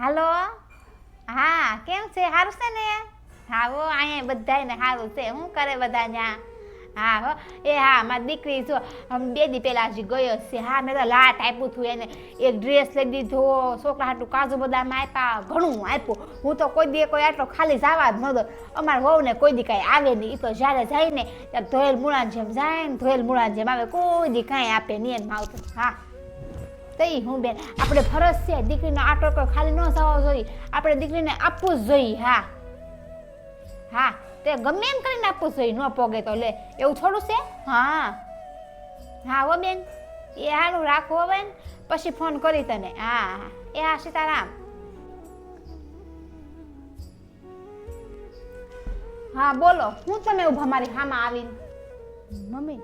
હાલો. હા, કેમ છે? સારું છે ને? હા હો, અહીંયા બધાયને સારું છે. શું કરે બધા ત્યાં? હા હો. એ હા, મારી દીકરી જો 2 દી પહેલા હજી ગયો છે. હા, મેં તો લાટ આપ્યું હતું એને. એક ડ્રેસ લઈ દીધો, છોકરા હાટું કાજુ બદામ આપ્યા, ઘણું આપ્યું. હું તો કોઈ દી કોઈ આટલો ખાલી જવા જ ન દો. અમારા વહુને કોઈ દી કાંઈ આવે નહીં. એ તો જ્યારે જાય ને ત્યારે ધોયેલ મૂળાની જેમ જાય ને ધોયેલ મૂળાની જેમ આવે. કોઈ દી કાંઈ આપે નહીં એને માવતર. હા તઈ હું બેન, આપણે ફરજ છે દીકરીનો આટો કોઈ ખાલી ન જવો જોઈએ. આપણે દીકરીને આપવું જ જોઈએ. હા હા, તે ગમે એમ કરીને આપવું જોઈએ. ન પોગે તો લે, એવું થોડું છે. હા હા હો બેન, એ સારું રાખો હવે, પછી ફોન કરી તને. હા હા, એ હા સીતારામ. હા બોલો, હું તમે ઊભા મારી હામાં આવીને? મમ્મી,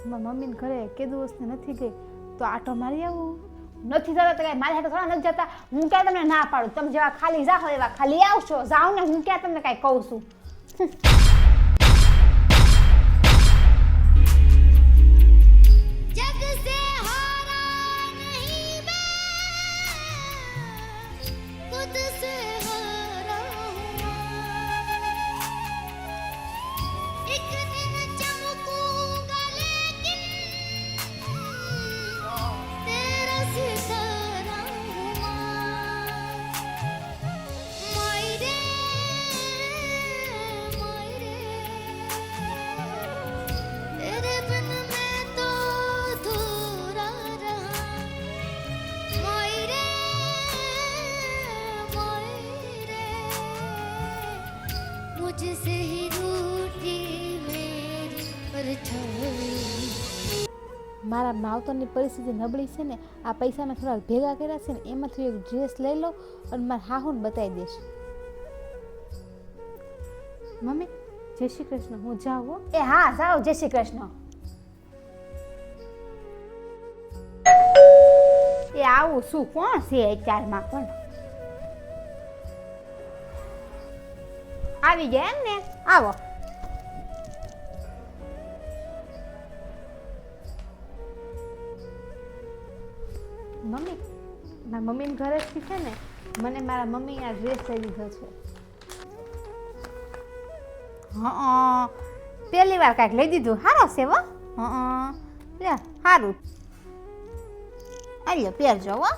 મમ્મીને ઘરે કીધું હશે નથી ગઈ તો આટો મારી આવું. નથી જતા તો કઈ મારી હાટે થોડા નથી જતા. હું ક્યાં તમને ના પાડું? તમે જેવા ખાલી જાઓ એવા ખાલી આવશો. જાઓ ને, હું ક્યાં તમને કઈ કહું છું? મારા માવતરની પરિસ્થિતિ નબળી છે ને, આ પૈસા મેં થોડા ભેગા કર્યા છે ને, એમાંથી એક ડ્રેસ લઈ લો અને મારા હાહુને બતાવી દઈશ. મમ્મી, જય શ્રી કૃષ્ણ. હું જાઉં હો. એ હા જાઓ, જય શ્રી કૃષ્ણ. એ આવું શું? કોણ છે અત્યારમાં? પણ આવી ગયા એમ ને? આવો. મમ્મી, મારા મમ્મીને ઘરેથી છે ને મને મારા મમ્મી આ ડ્રેસ લઈ દીધો છે. હા, પહેલી વાર કાંઈક લઈ દીધું. સારો છે હો. હા લે, સારું. આલ્યો પહેરજો હો.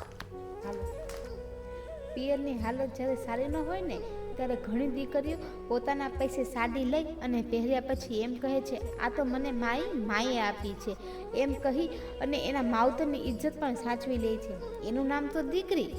પિયરની હાલત જ્યારે સારી ન હોય ને ત્યારે ઘણી દીકરીઓ પોતાના પૈસે સાડી લઈ અને પહેર્યા પછી એમ કહે છે, આ તો મને માએ આપી છે એમ કહી અને એના માવતરની ઇજ્જત પણ સાચવી લે છે. એનું નામ તો દીકરી.